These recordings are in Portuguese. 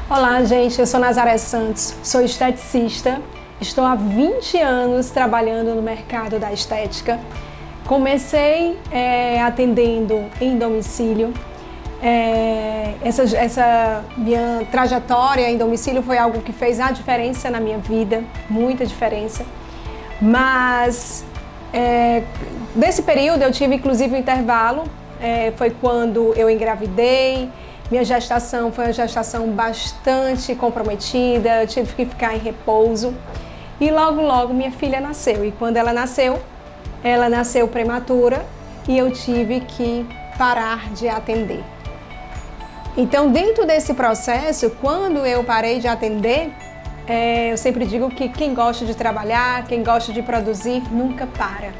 Olá, gente, eu sou Nazaré Santos, sou esteticista, estou há 20 anos trabalhando no mercado da estética. Comecei atendendo em domicílio. Essa minha trajetória em domicílio foi algo que fez a diferença na minha vida, muita diferença. Mas nesse período eu tive inclusive um intervalo, foi quando eu engravidei. Minha gestação foi uma gestação bastante comprometida, eu tive que ficar em repouso e logo minha filha nasceu. E quando ela nasceu prematura e eu tive que parar de atender. Então, dentro desse processo, quando eu parei de atender, eu sempre digo que quem gosta de trabalhar, quem gosta de produzir, nunca para.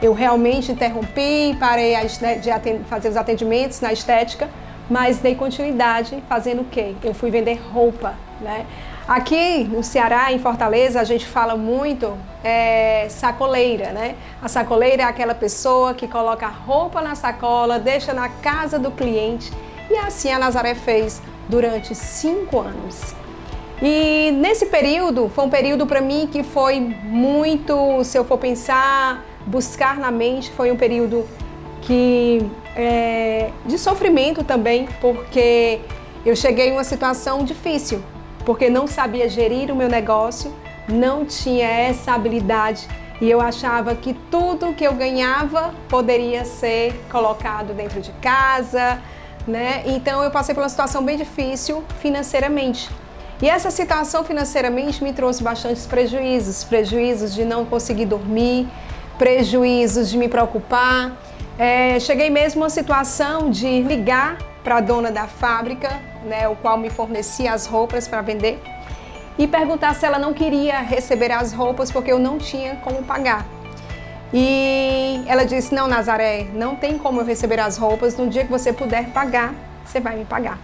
Eu realmente interrompi, parei de fazer os atendimentos na estética, mas dei continuidade fazendo o quê? Eu fui vender roupa, né? Aqui no Ceará, em Fortaleza, a gente fala muito sacoleira, né? A sacoleira é aquela pessoa que coloca a roupa na sacola, deixa na casa do cliente, e assim a Nazaré fez durante 5 anos. E nesse período, foi um período para mim que foi muito, se eu for pensar, buscar na mente, foi um período de sofrimento também, porque eu cheguei em uma situação difícil, porque não sabia gerir o meu negócio, não tinha essa habilidade e eu achava que tudo que eu ganhava poderia ser colocado dentro de casa, né? Então eu passei por uma situação bem difícil financeiramente. E essa situação financeiramente me trouxe bastantes prejuízos de não conseguir dormir, prejuízos de me preocupar. Cheguei mesmo a uma situação de ligar para a dona da fábrica, né, o qual me fornecia as roupas para vender, e perguntar se ela não queria receber as roupas porque eu não tinha como pagar. E ela disse: não, Nazaré, não tem como eu receber as roupas, no dia que você puder pagar, você vai me pagar.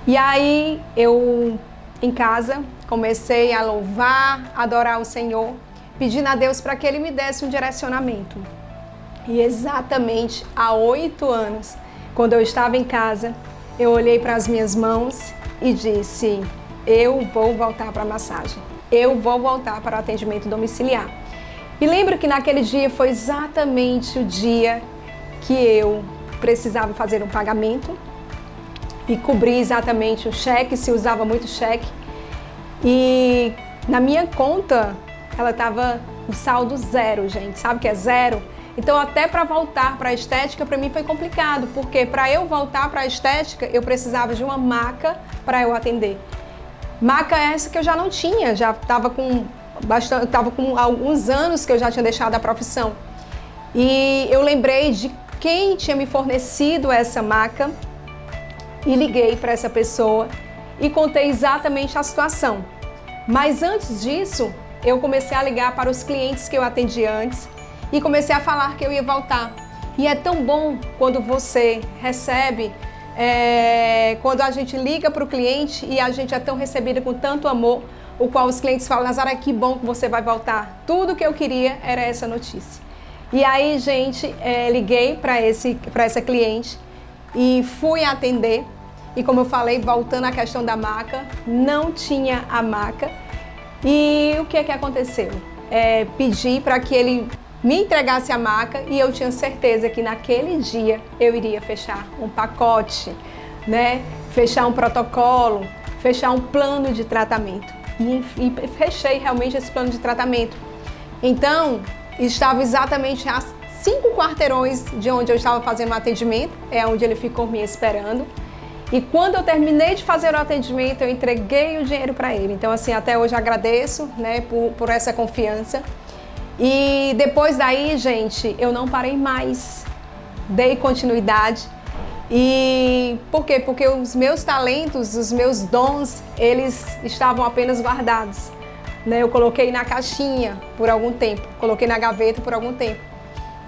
E aí eu, em casa, comecei a louvar, adorar o Senhor, pedindo a Deus para que Ele me desse um direcionamento. E exatamente há 8 anos, quando eu estava em casa, eu olhei para as minhas mãos e disse: eu vou voltar para a massagem, eu vou voltar para o atendimento domiciliar. E lembro que naquele dia foi exatamente o dia que eu precisava fazer um pagamento e cobrir exatamente o cheque, se usava muito cheque. E na minha conta, ela estava o saldo zero, gente, sabe o que é zero? Então, até para voltar para a estética, para mim foi complicado, porque para eu voltar para a estética, eu precisava de uma maca para eu atender. Maca essa que eu já não tinha, já estava com alguns anos que eu já tinha deixado a profissão. E eu lembrei de quem tinha me fornecido essa maca e liguei para essa pessoa e contei exatamente a situação. Mas antes disso, eu comecei a ligar para os clientes que eu atendi antes, e comecei a falar que eu ia voltar. E é tão bom quando você recebe, quando a gente liga para o cliente e a gente é tão recebida com tanto amor, o qual os clientes falam: Nazaré, que bom que você vai voltar. Tudo que eu queria era essa notícia. E aí, gente, liguei para essa cliente e fui atender. E como eu falei, voltando à questão da maca, não tinha a maca. E o que é que aconteceu? Pedi para que ele me entregasse a maca e eu tinha certeza que naquele dia eu iria fechar um pacote, né? Fechar um protocolo, fechar um plano de tratamento. E fechei realmente esse plano de tratamento. Então, estava exatamente a 5 quarteirões de onde eu estava fazendo o atendimento, onde ele ficou me esperando. E quando eu terminei de fazer o atendimento, eu entreguei o dinheiro para ele. Então, assim, até hoje agradeço, né, por essa confiança. E depois daí, gente, eu não parei mais. Dei continuidade. E por quê? Porque os meus talentos, os meus dons, eles estavam apenas guardados, né? Eu coloquei na caixinha por algum tempo, coloquei na gaveta por algum tempo.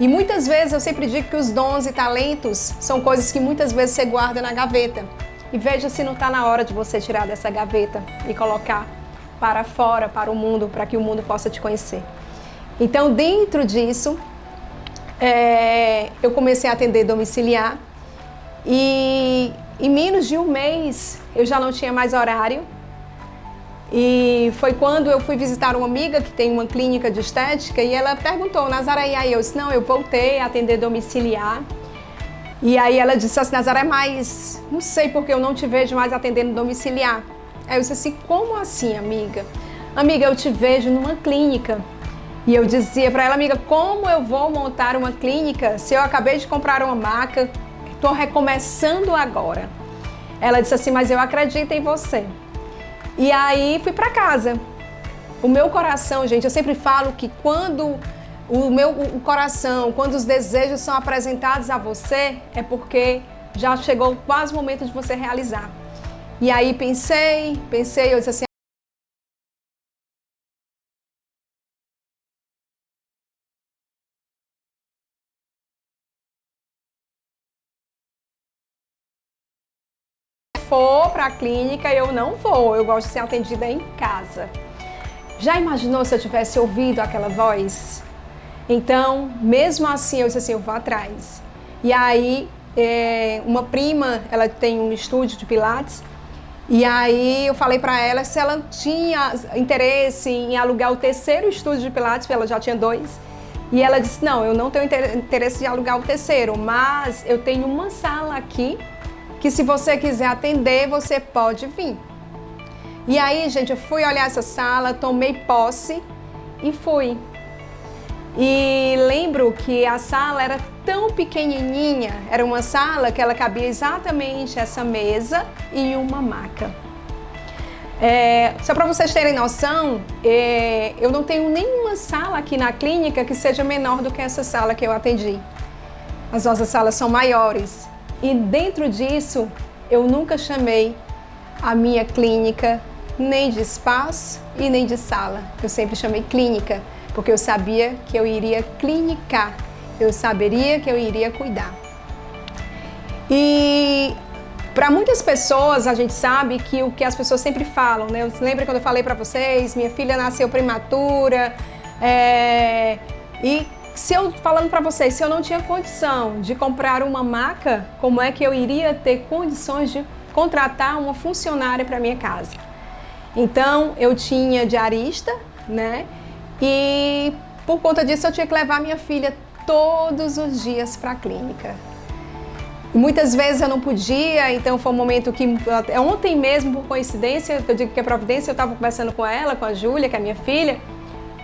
E muitas vezes eu sempre digo que os dons e talentos são coisas que muitas vezes você guarda na gaveta. E veja se não está na hora de você tirar dessa gaveta e colocar para fora, para o mundo, para que o mundo possa te conhecer. Então, dentro disso, eu comecei a atender domiciliar. E em menos de um mês eu já não tinha mais horário. E foi quando eu fui visitar uma amiga que tem uma clínica de estética e ela perguntou, Nazaré, e aí? Eu disse, não, eu voltei a atender domiciliar. E aí ela disse assim, Nazaré, mas não sei porque eu não te vejo mais atendendo domiciliar. Aí eu disse assim, como assim, amiga? Amiga, eu te vejo numa clínica. E eu dizia para ela, amiga, como eu vou montar uma clínica se eu acabei de comprar uma maca? Estou recomeçando agora. Ela disse assim, mas eu acredito em você. E aí fui para casa. O meu coração, gente, eu sempre falo que quando o coração, quando os desejos são apresentados a você, é porque já chegou quase o momento de você realizar. E aí pensei, eu disse assim, for para a clínica, eu não vou, eu gosto de ser atendida em casa. Já imaginou se eu tivesse ouvido aquela voz? Então, mesmo assim, eu disse assim, eu vou atrás. E aí, uma prima, ela tem um estúdio de pilates, e aí eu falei para ela se ela tinha interesse em alugar o terceiro estúdio de pilates, porque ela já tinha 2. E ela disse, não, eu não tenho interesse de alugar o terceiro, mas eu tenho uma sala aqui, que se você quiser atender, você pode vir. E aí, gente, eu fui olhar essa sala, tomei posse e fui. E lembro que a sala era tão pequenininha, era uma sala que ela cabia exatamente essa mesa e uma maca. Só para vocês terem noção, eu não tenho nenhuma sala aqui na clínica que seja menor do que essa sala que eu atendi. As nossas salas são maiores. E dentro disso, eu nunca chamei a minha clínica nem de espaço e nem de sala. Eu sempre chamei clínica, porque eu sabia que eu iria clinicar, eu saberia que eu iria cuidar. E para muitas pessoas, a gente sabe que o que as pessoas sempre falam, né? Lembra quando eu falei para vocês, minha filha nasceu prematura, e falando para vocês, se eu não tinha condição de comprar uma maca, como é que eu iria ter condições de contratar uma funcionária para minha casa? Então, eu tinha diarista, né? E por conta disso, eu tinha que levar minha filha todos os dias para a clínica. E muitas vezes eu não podia, então foi um momento que, ontem mesmo, por coincidência, eu digo que é providência, eu estava conversando com ela, com a Júlia, que é minha filha,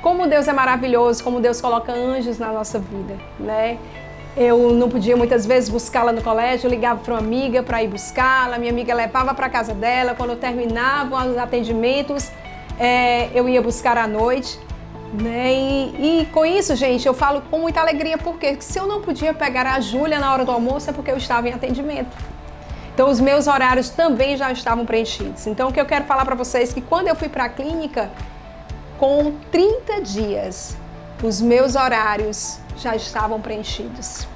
como Deus é maravilhoso, como Deus coloca anjos na nossa vida, né? Eu não podia muitas vezes buscá-la no colégio, eu ligava para uma amiga para ir buscá-la, minha amiga levava para a casa dela, quando eu terminava os atendimentos, eu ia buscar à noite, né? E com isso, gente, eu falo com muita alegria, porque se eu não podia pegar a Júlia na hora do almoço é porque eu estava em atendimento. Então os meus horários também já estavam preenchidos. Então o que eu quero falar para vocês é que quando eu fui para a clínica, com 30 dias, os meus horários já estavam preenchidos.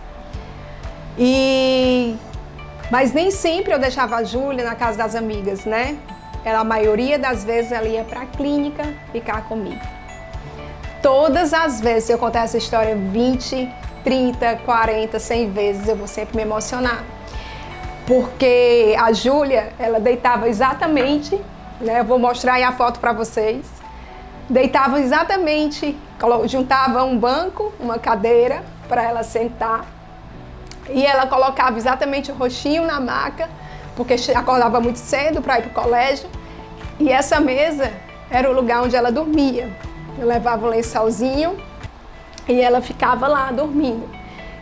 Mas nem sempre eu deixava a Júlia na casa das amigas, né? A maioria das vezes ela ia para a clínica ficar comigo. Todas as vezes, se eu contar essa história 20, 30, 40, 100 vezes, eu vou sempre me emocionar. Porque a Júlia, ela deitava exatamente, né? Eu vou mostrar aí a foto para vocês. Deitava exatamente, juntava um banco, uma cadeira para ela sentar e ela colocava exatamente o roxinho na maca, porque acordava muito cedo para ir para o colégio, e essa mesa era o lugar onde ela dormia. Eu levava o lençolzinho e ela ficava lá dormindo.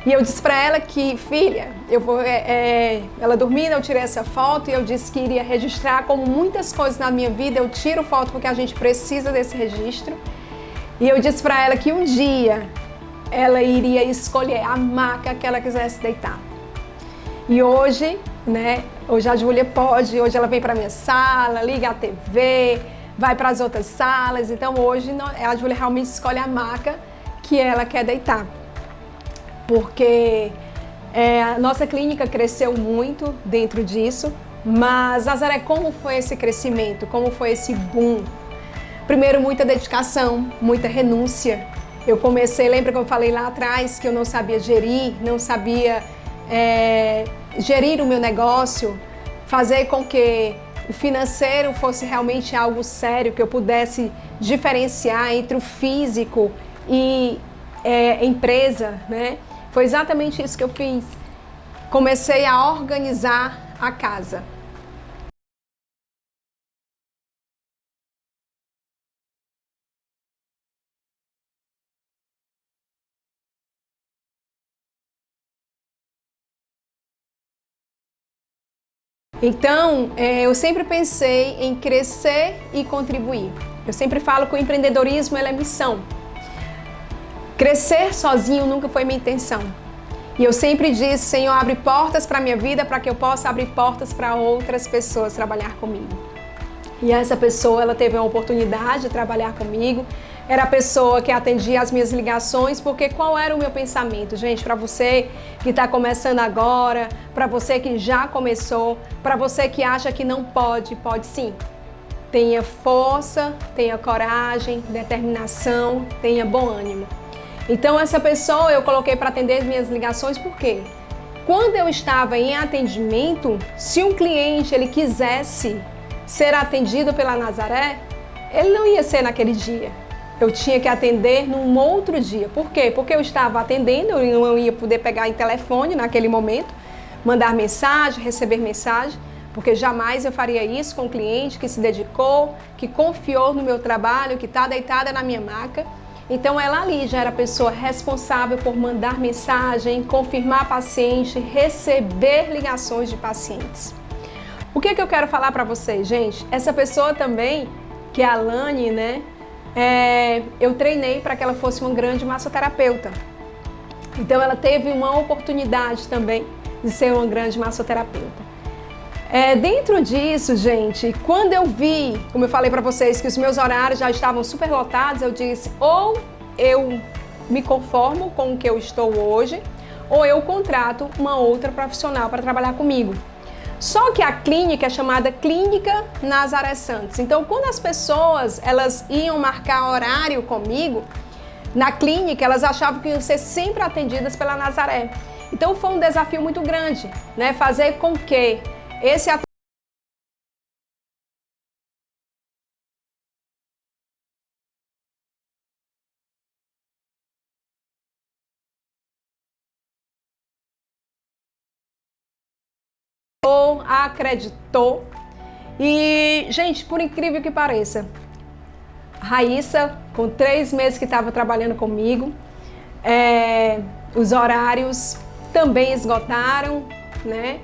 E eu disse para ela que, filha, eu vou, ela dormindo, eu tirei essa foto e eu disse que iria registrar, como muitas coisas na minha vida, eu tiro foto porque a gente precisa desse registro. E eu disse para ela que um dia ela iria escolher a maca que ela quisesse deitar. E hoje, né, hoje a Júlia pode, hoje ela vem para minha sala, liga a TV, vai para as outras salas. Então hoje a Júlia realmente escolhe a maca que ela quer deitar. Porque a nossa clínica cresceu muito dentro disso, mas Nazaré, como foi esse crescimento? Como foi esse boom? Primeiro, muita dedicação, muita renúncia. Eu comecei, lembra que eu falei lá atrás que eu não sabia gerir, não sabia gerir o meu negócio, fazer com que o financeiro fosse realmente algo sério, que eu pudesse diferenciar entre o físico e empresa, né? Foi exatamente isso que eu fiz. Comecei a organizar a casa. Então, eu sempre pensei em crescer e contribuir. Eu sempre falo que o empreendedorismo é missão. Crescer sozinho nunca foi minha intenção. E eu sempre disse, Senhor, abre portas para a minha vida para que eu possa abrir portas para outras pessoas trabalhar comigo. E essa pessoa, ela teve uma oportunidade de trabalhar comigo. Era a pessoa que atendia as minhas ligações, porque qual era o meu pensamento? Gente, para você que está começando agora, para você que já começou, para você que acha que não pode, pode sim. Tenha força, tenha coragem, determinação, tenha bom ânimo. Então essa pessoa eu coloquei para atender as minhas ligações, por quê? Quando eu estava em atendimento, se um cliente ele quisesse ser atendido pela Nazaré, ele não ia ser naquele dia. Eu tinha que atender num outro dia. Por quê? Porque eu estava atendendo, eu não ia poder pegar em telefone naquele momento, mandar mensagem, receber mensagem, porque jamais eu faria isso com um cliente que se dedicou, que confiou no meu trabalho, que está deitada na minha maca. Então ela ali já era a pessoa responsável por mandar mensagem, confirmar paciente, receber ligações de pacientes. O que eu quero falar para vocês, gente? Essa pessoa também, que é a Alane, né? Eu treinei para que ela fosse uma grande massoterapeuta. Então ela teve uma oportunidade também de ser uma grande massoterapeuta. Dentro disso, gente, quando eu vi, como eu falei para vocês, que os meus horários já estavam super lotados, eu disse, ou eu me conformo com o que eu estou hoje, ou eu contrato uma outra profissional para trabalhar comigo. Só que a clínica é chamada Clínica Nazaré Santos. Então, quando as pessoas elas iam marcar horário comigo, na clínica, elas achavam que iam ser sempre atendidas pela Nazaré. Então, foi um desafio muito grande, né? Fazer com que esse acreditou. E, gente, por incrível que pareça, Raíssa, com 3 meses que estava trabalhando comigo, os horários também esgotaram, né?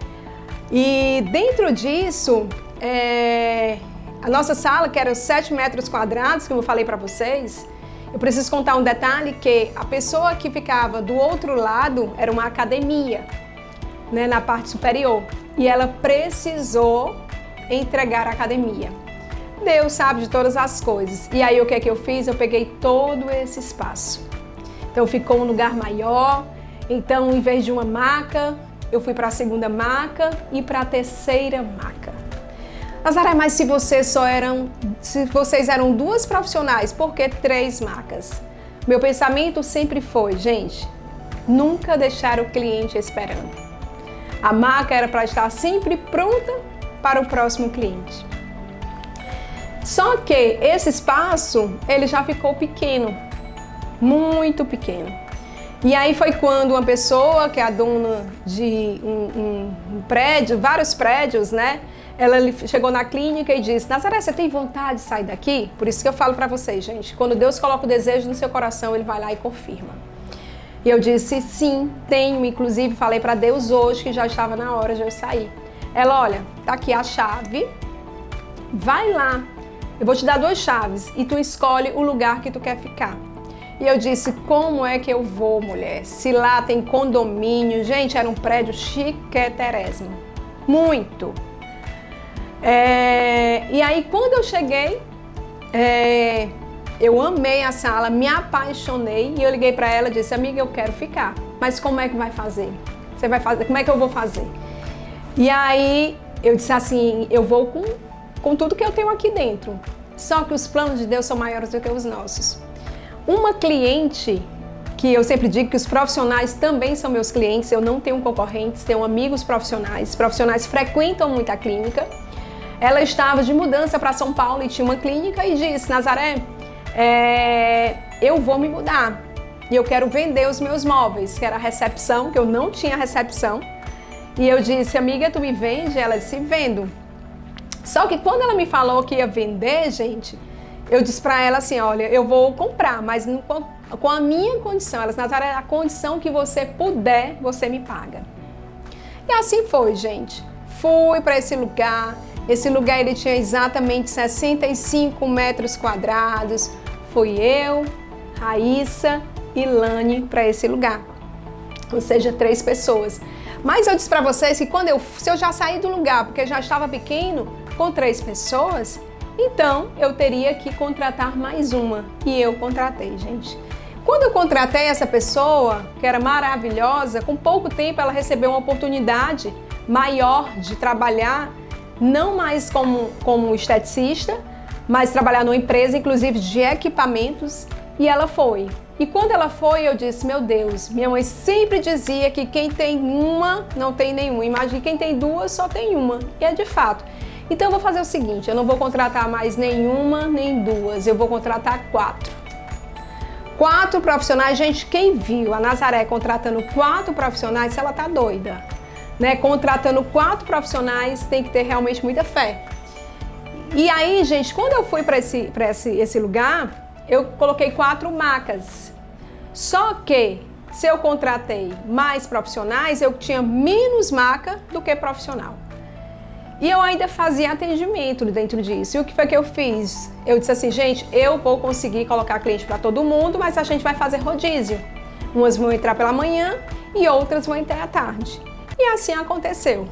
E dentro disso, a nossa sala, que era 7 metros quadrados, como eu falei para vocês, eu preciso contar um detalhe, que a pessoa que ficava do outro lado era uma academia, né, na parte superior. E ela precisou entregar a academia. Deus sabe de todas as coisas. E aí o que é que eu fiz? Eu peguei todo esse espaço. Então ficou um lugar maior. Então, em vez de uma maca, eu fui para a 2ª maca e para a 3ª maca. Nazaré, mas se vocês eram 2 profissionais, por que 3 macas? Meu pensamento sempre foi, gente, nunca deixar o cliente esperando. A maca era para estar sempre pronta para o próximo cliente. Só que esse espaço, ele já ficou pequeno, muito pequeno. E aí foi quando uma pessoa, que é a dona de um prédio, vários prédios, né? Ela chegou na clínica e disse, Nazaré, você tem vontade de sair daqui? Por isso que eu falo para vocês, gente, quando Deus coloca o desejo no seu coração, Ele vai lá e confirma. E eu disse, sim, tenho. Inclusive, falei para Deus hoje que já estava na hora de eu sair. Ela, olha, tá aqui a chave, vai lá. Eu vou te dar 2 chaves e tu escolhe o lugar que tu quer ficar. E eu disse, como é que eu vou, mulher? Se lá tem condomínio, gente, era um prédio chiqueterésimo. Muito. E aí, quando eu cheguei, eu amei a sala, me apaixonei e eu liguei para ela e disse, amiga, eu quero ficar. Mas como é que vai fazer? Você vai fazer? Como é que eu vou fazer? E aí, eu disse assim, eu vou com tudo que eu tenho aqui dentro. Só que os planos de Deus são maiores do que os nossos. Uma cliente, que eu sempre digo que os profissionais também são meus clientes, eu não tenho concorrentes, tenho amigos profissionais frequentam muito a clínica. Ela estava de mudança para São Paulo e tinha uma clínica e disse, Nazaré, eu vou me mudar e eu quero vender os meus móveis, que era a recepção, que eu não tinha recepção. E eu disse, amiga, tu me vende? Ela disse, vendo. Só que quando ela me falou que ia vender, gente, eu disse para ela assim, olha, eu vou comprar, mas com a minha condição. Ela disse, Nazaré, a condição que você puder, você me paga. E assim foi, gente. Fui para esse lugar. Esse lugar ele tinha exatamente 65 metros quadrados. Fui eu, Raíssa e Lani para esse lugar. Ou seja, 3 pessoas. Mas eu disse para vocês que se eu já saí do lugar, porque já estava pequeno, com 3 pessoas, então eu teria que contratar mais uma. E eu contratei, gente. Quando eu contratei essa pessoa, que era maravilhosa, com pouco tempo ela recebeu uma oportunidade maior de trabalhar, não mais como esteticista, mas trabalhar numa empresa, inclusive de equipamentos, e ela foi. E quando ela foi, eu disse, meu Deus, minha mãe sempre dizia que quem tem uma, não tem nenhuma. Imagine quem tem 2, só tem uma. E é de fato. Então eu vou fazer o seguinte, eu não vou contratar mais nenhuma, nem 2, eu vou contratar 4. 4 profissionais, gente, quem viu a Nazaré contratando 4 profissionais, ela tá doida. Né? Contratando 4 profissionais, tem que ter realmente muita fé. E aí, gente, quando eu fui para esse lugar, eu coloquei 4 macas. Só que, se eu contratei mais profissionais, eu tinha menos maca do que profissional. E eu ainda fazia atendimento dentro disso. E o que foi que eu fiz? Eu disse assim, gente, eu vou conseguir colocar cliente para todo mundo, mas a gente vai fazer rodízio. Umas vão entrar pela manhã e outras vão entrar à tarde. E assim aconteceu.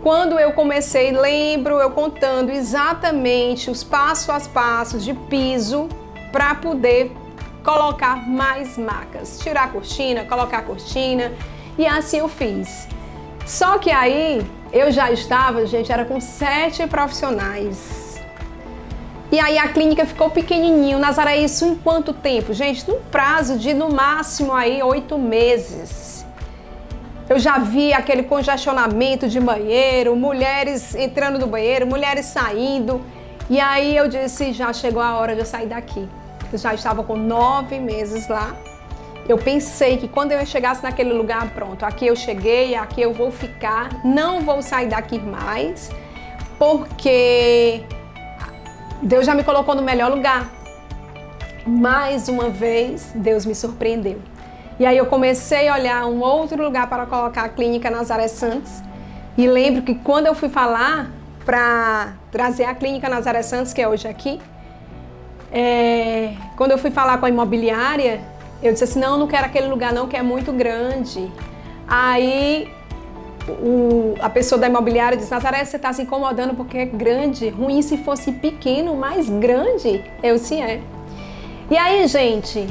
Quando eu comecei, lembro eu contando exatamente os passos a passos de piso para poder colocar mais macas. Tirar a cortina, colocar a cortina, e assim eu fiz. Só que aí eu já estava, gente, era com 7 profissionais. E aí a clínica ficou pequenininho. Nazaré, isso em quanto tempo? Gente, no prazo de no máximo aí 8 meses. Eu já vi aquele congestionamento de banheiro, mulheres entrando no banheiro, mulheres saindo. E aí eu disse, já chegou a hora de eu sair daqui. Eu já estava com 9 meses lá. Eu pensei que quando eu chegasse naquele lugar, pronto, aqui eu cheguei, aqui eu vou ficar, não vou sair daqui mais, porque Deus já me colocou no melhor lugar. Mais uma vez, Deus me surpreendeu. E aí eu comecei a olhar um outro lugar para colocar a clínica Nazaré Santos. E lembro que quando eu fui falar para trazer a clínica Nazaré Santos, que é hoje aqui, quando eu fui falar com a imobiliária, eu disse assim, não quero aquele lugar não, que é muito grande. Aí a pessoa da imobiliária disse, Nazaré, você está se incomodando porque é grande, ruim se fosse pequeno, mas grande. Eu sim é. E aí, gente,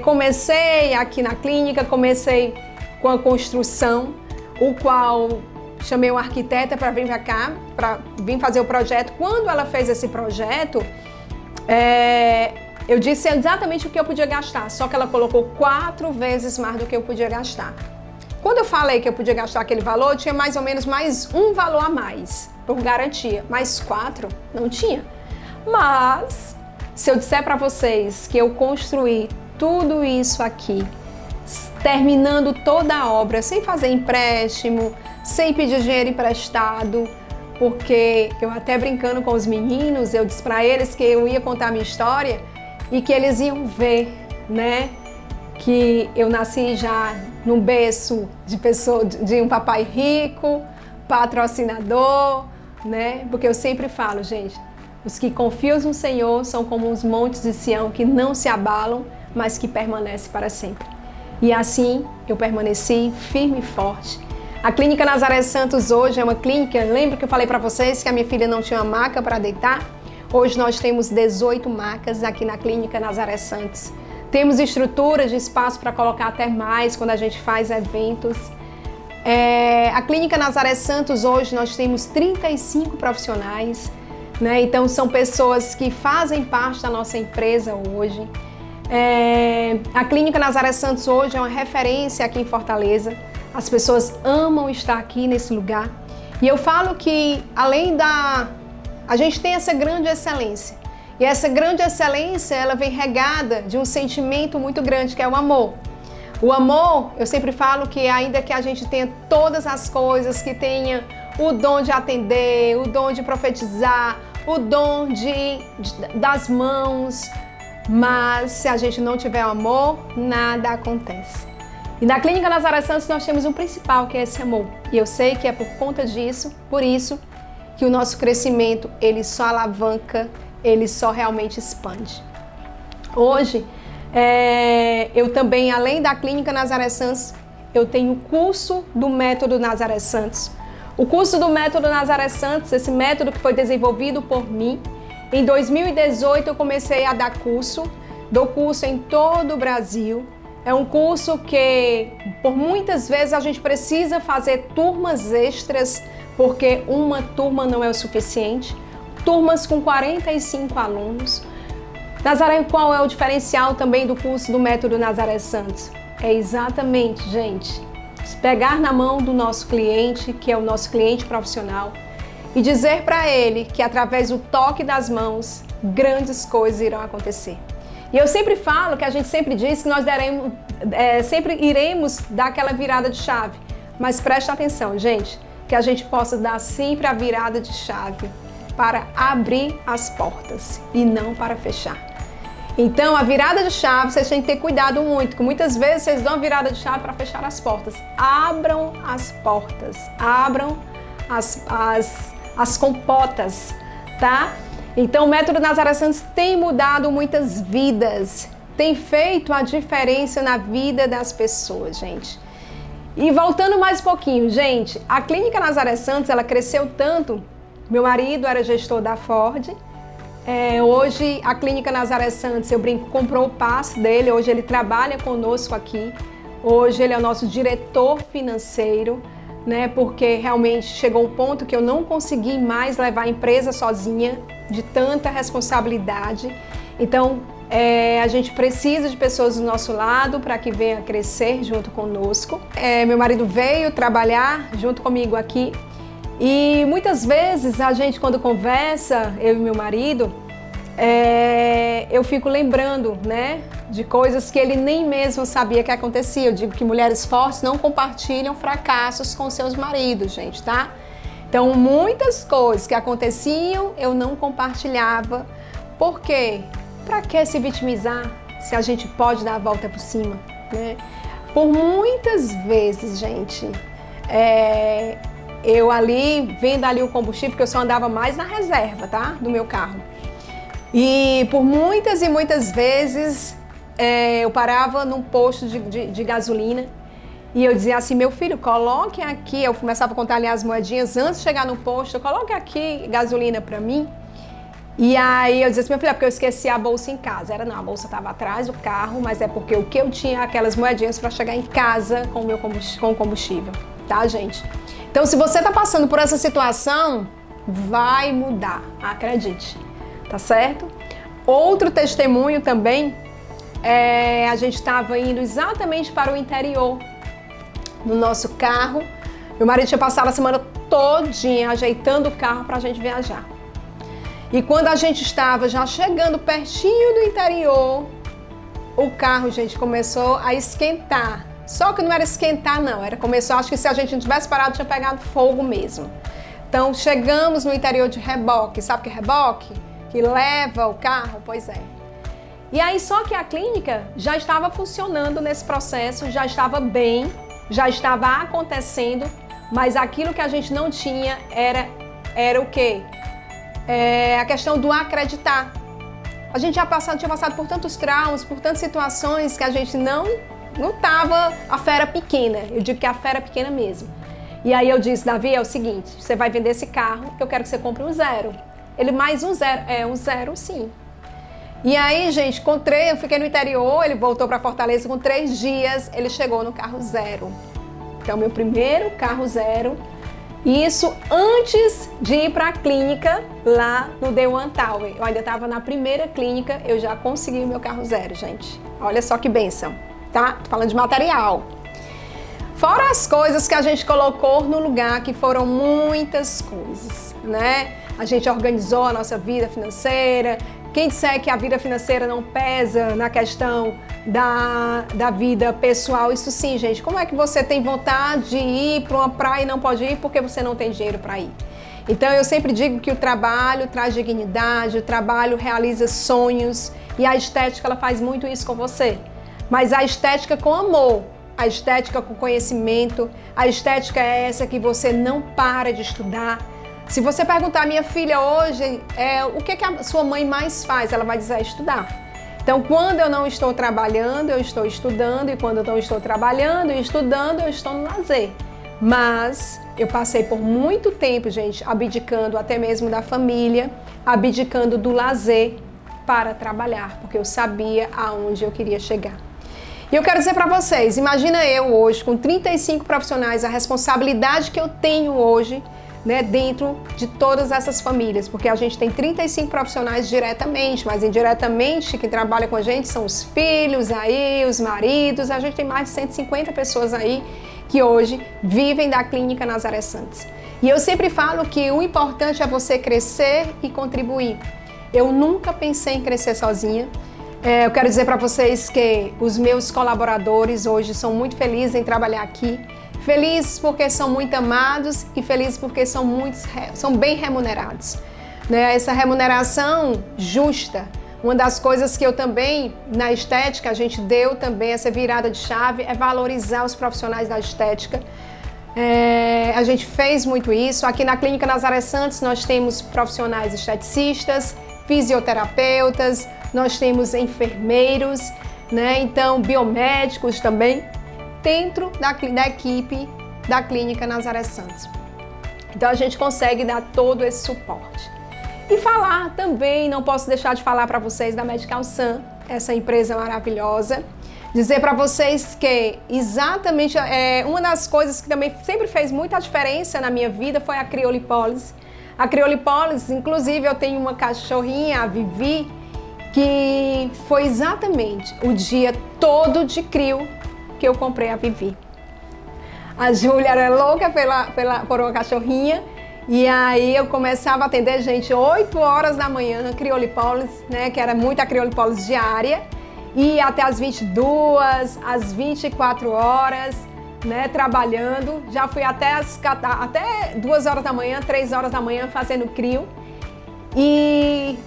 comecei aqui na clínica, comecei com a construção, o qual chamei uma arquiteta para vir para cá, para vir fazer o projeto. Quando ela fez esse projeto, eu disse exatamente o que eu podia gastar, só que ela colocou 4 vezes mais do que eu podia gastar. Quando eu falei que eu podia gastar aquele valor, tinha mais ou menos mais um valor a mais, por garantia, mais 4 não tinha. Mas, se eu disser para vocês que eu construí tudo isso aqui, terminando toda a obra, sem fazer empréstimo, sem pedir dinheiro emprestado, porque eu até brincando com os meninos, eu disse para eles que eu ia contar a minha história e que eles iam ver, né, que eu nasci já num berço de um papai rico, patrocinador, né? Porque eu sempre falo, gente, os que confiam no Senhor são como os montes de Sião que não se abalam, mas que permanecem para sempre. E assim eu permaneci firme e forte. A Clínica Nazaré Santos hoje é uma clínica, lembra que eu falei para vocês que a minha filha não tinha uma maca para deitar? Hoje nós temos 18 macas aqui na Clínica Nazaré Santos. Temos estrutura de espaço para colocar até mais quando a gente faz eventos. A Clínica Nazaré Santos hoje nós temos 35 profissionais, né? Então são pessoas que fazem parte da nossa empresa hoje. A Clínica Nazaré Santos hoje é uma referência aqui em Fortaleza. As pessoas amam estar aqui nesse lugar. E eu falo que a gente tem essa grande excelência. E essa grande excelência, ela vem regada de um sentimento muito grande, que é o amor. O amor, eu sempre falo que ainda que a gente tenha todas as coisas, que tenha o dom de atender, o dom de profetizar, o dom das mãos, mas se a gente não tiver amor, nada acontece. E na Clínica Nazaré Santos nós temos um principal, que é esse amor. E eu sei que é por conta disso, por isso, que o nosso crescimento, ele só alavanca, ele só realmente expande. Hoje, eu também, além da Clínica Nazaré Santos, eu tenho o curso do Método Nazaré Santos. O curso do Método Nazaré Santos, esse método que foi desenvolvido por mim, em 2018 eu comecei a dar curso, dou curso em todo o Brasil. É um curso que, por muitas vezes, a gente precisa fazer turmas extras, porque uma turma não é o suficiente. Turmas com 45 alunos. Nazaré, qual é o diferencial também do curso do Método Nazaré Santos? É exatamente, gente, pegar na mão do nosso cliente, que é o nosso cliente profissional, e dizer para ele que através do toque das mãos, grandes coisas irão acontecer. E eu sempre falo que a gente sempre diz que nós sempre iremos dar aquela virada de chave. Mas preste atenção, gente, que a gente possa dar sempre a virada de chave para abrir as portas e não para fechar. Então, a virada de chave, vocês têm que ter cuidado muito, porque muitas vezes vocês dão a virada de chave para fechar as portas. Abram as portas, abram as compotas, tá? Então, o Método Nazaré Santos tem mudado muitas vidas, tem feito a diferença na vida das pessoas, gente. E voltando mais um pouquinho, gente, a Clínica Nazaré Santos, ela cresceu tanto. Meu marido era gestor da Ford. Hoje, a Clínica Nazaré Santos, eu brinco, comprou o passe dele. Hoje, ele trabalha conosco aqui. Hoje, ele é o nosso diretor financeiro, né? Porque realmente chegou um ponto que eu não consegui mais levar a empresa sozinha, de tanta responsabilidade. Então, a gente precisa de pessoas do nosso lado para que venha crescer junto conosco. Meu marido veio trabalhar junto comigo aqui. E muitas vezes a gente, quando conversa, eu e meu marido, eu fico lembrando, né, de coisas que ele nem mesmo sabia que acontecia. Eu digo que mulheres fortes não compartilham fracassos com seus maridos, gente, tá? Então, muitas coisas que aconteciam, eu não compartilhava. Por quê? Pra que se vitimizar se a gente pode dar a volta por cima, né? Por muitas vezes, gente, eu ali, vendo ali o combustível, porque eu só andava mais na reserva, tá? Do meu carro. E por muitas e muitas vezes, eu parava num posto de gasolina e eu dizia assim, meu filho, coloque aqui, eu começava a contar ali as moedinhas antes de chegar no posto, coloque aqui gasolina pra mim. E aí eu dizia assim, meu filho, é porque eu esqueci a bolsa em casa. Não, a bolsa estava atrás do carro, mas é porque o que eu tinha, aquelas moedinhas para chegar em casa com o combustível, tá, gente? Então, se você está passando por essa situação, vai mudar, acredite, tá certo? Outro testemunho também, a gente estava indo exatamente para o interior, no nosso carro. Meu marido tinha passado a semana todinha ajeitando o carro para a gente viajar. E quando a gente estava já chegando pertinho do interior, o carro, gente, começou a esquentar. Só que não era esquentar, não. Começou, acho que se a gente não tivesse parado, tinha pegado fogo mesmo. Então, chegamos no interior de reboque. Sabe o que é reboque? Que leva o carro? Pois é. E aí só que a clínica já estava funcionando nesse processo, já estava bem, já estava acontecendo, mas aquilo que a gente não tinha era o quê? A questão do acreditar. A gente tinha passado por tantos traumas, por tantas situações que a gente não estava a fera pequena. Eu digo que é a fera pequena mesmo. E aí eu disse, Davi, é o seguinte, você vai vender esse carro, eu quero que você compre um zero. Ele, mais um zero. Um zero sim. E aí, gente, eu fiquei no interior, ele voltou para Fortaleza com 3 dias, ele chegou no carro zero. Então, meu primeiro carro zero. Isso antes de ir para a clínica lá no The One Tower. Eu ainda estava na primeira clínica, eu já consegui o meu carro zero, gente. Olha só que bênção, tá? Tô falando de material. Fora as coisas que a gente colocou no lugar, que foram muitas coisas, né? A gente organizou a nossa vida financeira. Quem disser que a vida financeira não pesa na questão da vida pessoal, isso sim, gente. Como é que você tem vontade de ir para uma praia e não pode ir porque você não tem dinheiro para ir? Então, eu sempre digo que o trabalho traz dignidade, o trabalho realiza sonhos e a estética, ela faz muito isso com você. Mas a estética com amor, a estética com conhecimento, a estética é essa que você não para de estudar. Se você perguntar à minha filha hoje, o que a sua mãe mais faz, ela vai dizer estudar. Então, quando eu não estou trabalhando, eu estou estudando, e quando eu não estou trabalhando e estudando, eu estou no lazer. Mas eu passei por muito tempo, gente, abdicando até mesmo da família, abdicando do lazer para trabalhar, porque eu sabia aonde eu queria chegar. E eu quero dizer para vocês, imagina eu hoje, com 35 profissionais, a responsabilidade que eu tenho hoje, né, dentro de todas essas famílias, porque a gente tem 35 profissionais diretamente, mas indiretamente quem trabalha com a gente são os filhos aí, os maridos, a gente tem mais de 150 pessoas aí que hoje vivem da Clínica Nazaré Santos. E eu sempre falo que o importante é você crescer e contribuir. Eu nunca pensei em crescer sozinha. Eu quero dizer para vocês que os meus colaboradores hoje são muito felizes em trabalhar aqui. Felizes porque são muito amados e felizes porque são bem remunerados. Né? Essa remuneração justa, uma das coisas que eu também, na estética, a gente deu também essa virada de chave, é valorizar os profissionais da estética. A gente fez muito isso. Aqui na Clínica Nazaré Santos nós temos profissionais esteticistas, fisioterapeutas, nós temos enfermeiros, né? Então biomédicos também, dentro da equipe da Clínica Nazaré Santos. Então a gente consegue dar todo esse suporte. E falar também, não posso deixar de falar para vocês da Medical Sun, essa empresa maravilhosa. Dizer para vocês que exatamente uma das coisas que também sempre fez muita diferença na minha vida foi a criolipólise. A criolipólise, inclusive eu tenho uma cachorrinha, a Vivi, que foi exatamente o dia todo de crio que eu comprei a Vivi. A Júlia era louca por uma cachorrinha e aí eu começava a atender gente 8 horas da manhã, criolipólise, né, que era muita criolipólise diária, e até as 22, às 24 horas, né, trabalhando. Já fui até 2 horas da manhã, 3 horas da manhã fazendo crio. E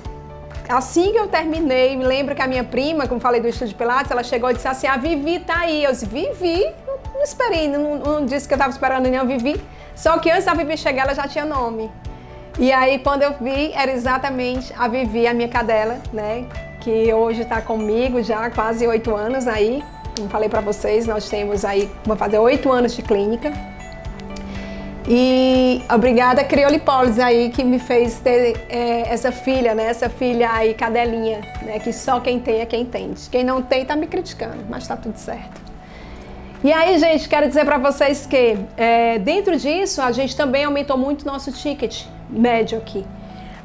assim que eu terminei, me lembro que a minha prima, como falei do Estúdio Pilates, ela chegou e disse assim, a Vivi tá aí. Eu disse, Vivi? Não esperei, não disse que eu tava esperando nem a Vivi. Só que antes da Vivi chegar, ela já tinha nome. E aí, quando eu vi, era exatamente a Vivi, a minha cadela, né? Que hoje tá comigo já há quase 8 anos aí. Como falei pra vocês, nós temos aí, vamos fazer 8 anos de clínica. E obrigada a criolipólise aí que me fez ter essa filha, né? Essa filha aí, cadelinha, né? Que só quem tem é quem entende. Quem não tem tá me criticando, mas tá tudo certo. E aí, gente, quero dizer para vocês que dentro disso a gente também aumentou muito nosso ticket médio aqui.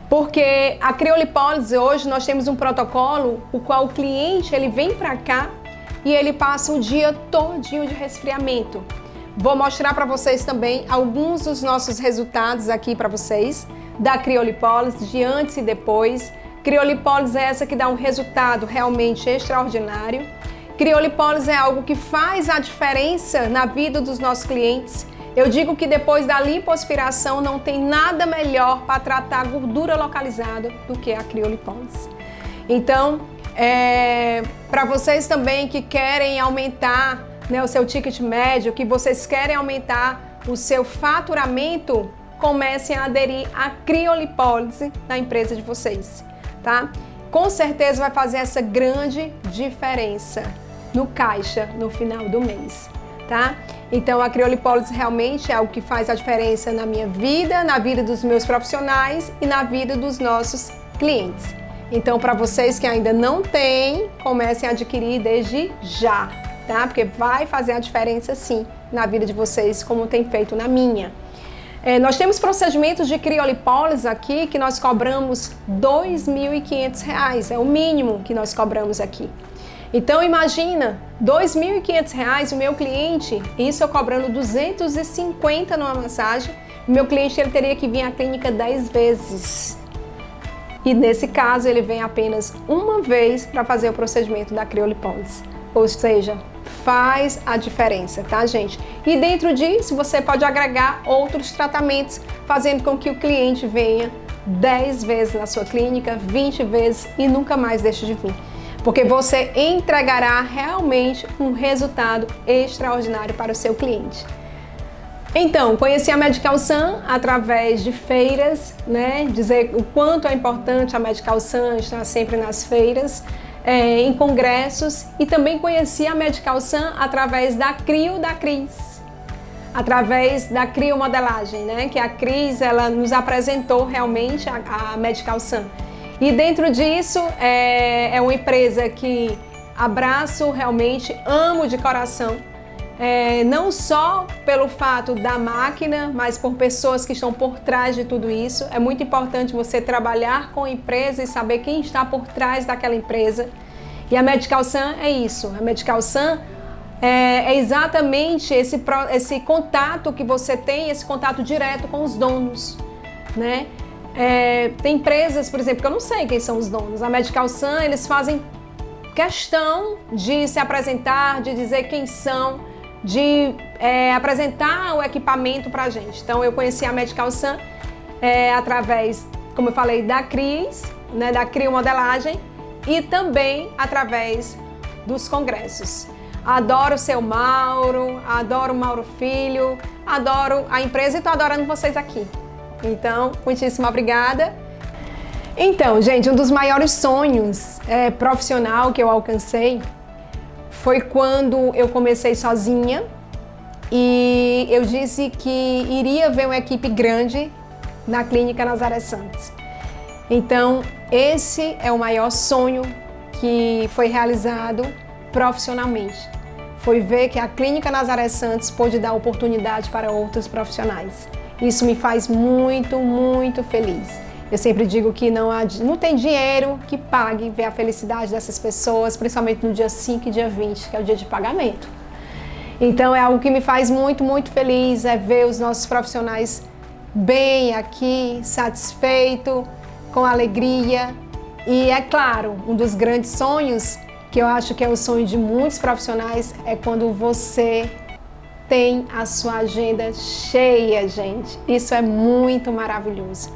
Porque a criolipólise hoje nós temos um protocolo o qual o cliente ele vem para cá e ele passa o dia todinho de resfriamento. Vou mostrar para vocês também alguns dos nossos resultados aqui para vocês da criolipólise de antes e depois. Criolipólise é essa que dá um resultado realmente extraordinário. Criolipólise é algo que faz a diferença na vida dos nossos clientes. Eu digo que depois da lipoaspiração não tem nada melhor para tratar a gordura localizada do que a criolipólise. Então, Para vocês também que querem aumentar, né, o seu ticket médio, que vocês querem aumentar o seu faturamento, comecem a aderir à criolipólise na empresa de vocês, tá? Com certeza vai fazer essa grande diferença no caixa no final do mês, tá? Então a criolipólise realmente é algo que faz a diferença na minha vida, na vida dos meus profissionais e na vida dos nossos clientes. Então, para vocês que ainda não têm, comecem a adquirir desde já, tá? Porque vai fazer a diferença sim na vida de vocês, como tem feito na minha. Nós temos procedimentos de criolipólise aqui que nós cobramos R$ 2.500, é o mínimo que nós cobramos aqui. Então imagina, R$ 2.500 o meu cliente, isso eu cobrando 250 numa massagem, o meu cliente ele teria que vir à clínica 10 vezes. E nesse caso ele vem apenas uma vez para fazer o procedimento da criolipólise. Ou seja, faz a diferença, tá, gente? E dentro disso você pode agregar outros tratamentos, fazendo com que o cliente venha 10 vezes na sua clínica, 20 vezes e nunca mais deixe de vir. Porque você entregará realmente um resultado extraordinário para o seu cliente. Então, conheci a Medical Sun através de feiras, né? Dizer o quanto é importante a Medical Sun estar sempre nas feiras, em congressos, e também conheci a Medical Sun através da Crio da Cris, através da criomodelagem, né? Que a Cris ela nos apresentou realmente a Medical Sun. E dentro disso é uma empresa que abraço realmente, amo de coração. Não só pelo fato da máquina, mas por pessoas que estão por trás de tudo isso. É muito importante você trabalhar com a empresa e saber quem está por trás daquela empresa. E a Medical Sun é isso. A Medical Sun é exatamente esse contato que você tem, esse contato direto com os donos, né? Tem empresas, por exemplo, que eu não sei quem são os donos. A Medical Sun, eles fazem questão de se apresentar, de dizer quem são, de apresentar o equipamento para a gente. Então, eu conheci a Medical Sun através, como eu falei, da Cris, né, da criomodelagem, e também através dos congressos. Adoro o seu Mauro, adoro o Mauro Filho, adoro a empresa e estou adorando vocês aqui. Então, muitíssimo obrigada. Então, gente, um dos maiores sonhos profissional que eu alcancei foi quando eu comecei sozinha e eu disse que iria ver uma equipe grande na Clínica Nazaré Santos. Então, esse é o maior sonho que foi realizado profissionalmente. Foi ver que a Clínica Nazaré Santos pôde dar oportunidade para outros profissionais. Isso me faz muito, muito feliz. Eu sempre digo que não tem dinheiro que pague ver a felicidade dessas pessoas, principalmente no dia 5 e dia 20, que é o dia de pagamento. Então é algo que me faz muito, muito feliz, ver os nossos profissionais bem aqui, satisfeitos, com alegria. E é claro, um dos grandes sonhos, que eu acho que é o sonho de muitos profissionais, é quando você tem a sua agenda cheia, gente. Isso é muito maravilhoso.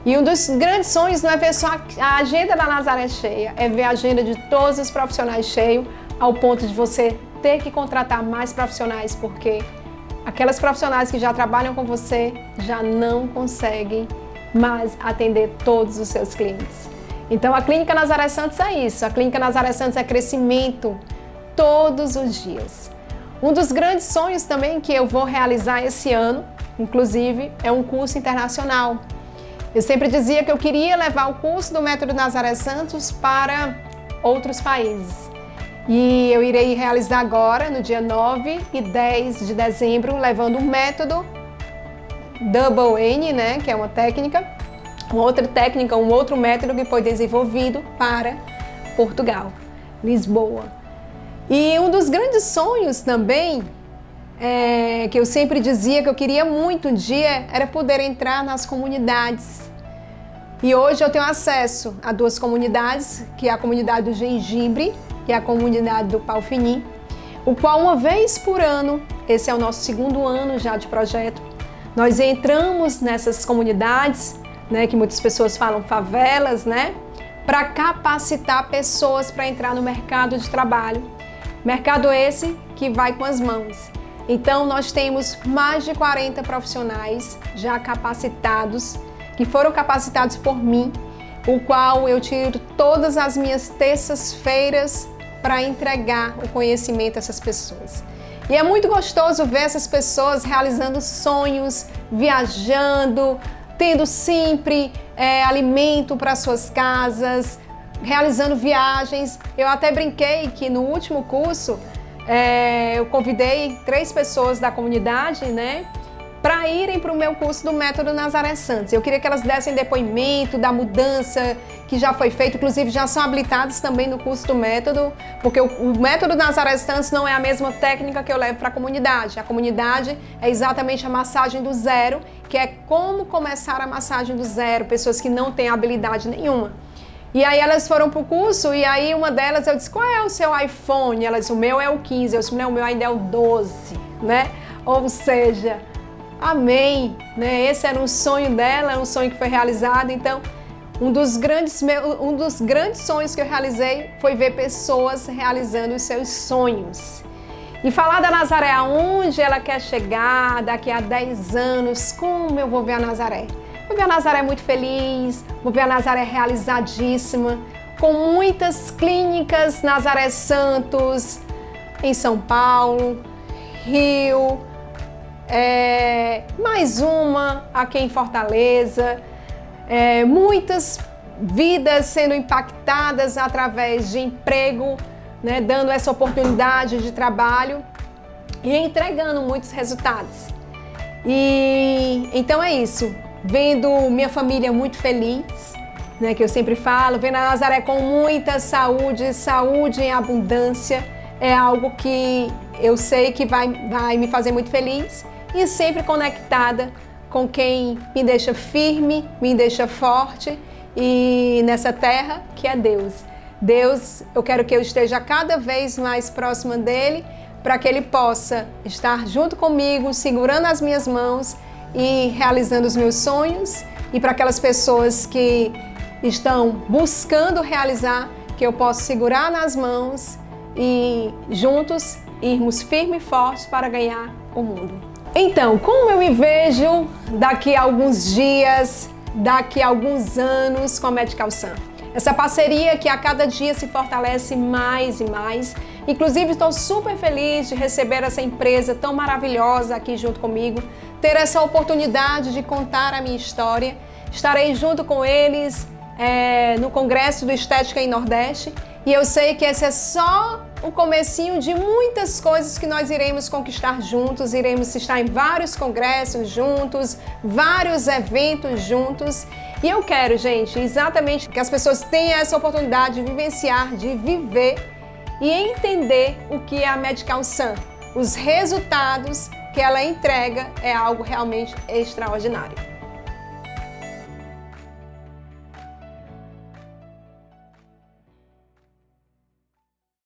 E um dos grandes sonhos não é ver só a agenda da Nazaré cheia, é ver a agenda de todos os profissionais cheio, ao ponto de você ter que contratar mais profissionais, porque aquelas profissionais que já trabalham com você já não conseguem mais atender todos os seus clientes. Então a Clínica Nazaré Santos é isso, a Clínica Nazaré Santos é crescimento todos os dias. Um dos grandes sonhos também que eu vou realizar esse ano, inclusive, é um curso internacional. Eu sempre dizia que eu queria levar o curso do Método Nazaré Santos para outros países. E eu irei realizar agora, no dia 9 e 10 de dezembro, levando o método Double N, né, que é uma técnica, uma outra técnica, um outro método que foi desenvolvido para Portugal, Lisboa. E um dos grandes sonhos também, que eu sempre dizia que eu queria muito um dia, era poder entrar nas comunidades. E hoje eu tenho acesso a duas comunidades, que é a comunidade do Gengibre e a comunidade do Pau Finim, o qual uma vez por ano, esse é o nosso segundo ano já de projeto, nós entramos nessas comunidades, né, que muitas pessoas falam favelas, né, para capacitar pessoas para entrar no mercado de trabalho. Mercado esse que vai com as mãos. Então, nós temos mais de 40 profissionais já capacitados, que foram capacitados por mim, o qual eu tiro todas as minhas terças-feiras para entregar o conhecimento a essas pessoas. E é muito gostoso ver essas pessoas realizando sonhos, viajando, tendo sempre alimento para suas casas, realizando viagens. Eu até brinquei que no último curso eu convidei 3 pessoas da comunidade, né, para irem para o meu curso do Método Nazaré Santos. Eu queria que elas dessem depoimento da mudança que já foi feita, inclusive já são habilitadas também no curso do Método, porque o Método Nazaré Santos não é a mesma técnica que eu levo para a comunidade. A comunidade é exatamente a massagem do zero, que é como começar a massagem do zero, pessoas que não têm habilidade nenhuma. E aí elas foram pro curso e aí uma delas eu disse, qual é o seu iPhone? Ela disse, o meu é o 15, eu disse, não, o meu ainda é o 12, né? Ou seja, amém, né? Esse era um sonho dela, um sonho que foi realizado. Então, um dos grandes sonhos que eu realizei foi ver pessoas realizando os seus sonhos. E falar da Nazaré, aonde ela quer chegar daqui a 10 anos, como eu vou ver a Nazaré? Vou ver a Nazaré muito feliz, vou ver a Nazaré realizadíssima, com muitas clínicas Nazaré Santos em São Paulo, Rio, mais uma aqui em Fortaleza, muitas vidas sendo impactadas através de emprego, né, dando essa oportunidade de trabalho e entregando muitos resultados. E então é isso. Vendo minha família muito feliz, né, que eu sempre falo, vendo a Nazaré com muita saúde, saúde em abundância, é algo que eu sei que vai me fazer muito feliz e sempre conectada com quem me deixa firme, me deixa forte e nessa terra que é Deus. Deus, eu quero que eu esteja cada vez mais próxima dele para que ele possa estar junto comigo, segurando as minhas mãos e realizando os meus sonhos, e para aquelas pessoas que estão buscando realizar, que eu possa segurar nas mãos e juntos irmos firmes e fortes para ganhar o mundo. Então, como eu me vejo daqui a alguns dias, daqui a alguns anos com a Medical Sun? Essa parceria que a cada dia se fortalece mais e mais. Inclusive, estou super feliz de receber essa empresa tão maravilhosa aqui junto comigo, ter essa oportunidade de contar a minha história. Estarei junto com eles no Congresso do Estética em Nordeste e eu sei que esse é só o comecinho de muitas coisas que nós iremos conquistar juntos, iremos estar em vários congressos juntos, vários eventos juntos. E eu quero, gente, exatamente que as pessoas tenham essa oportunidade de vivenciar, de viver e entender o que é a Medical Sun. Os resultados que ela entrega é algo realmente extraordinário.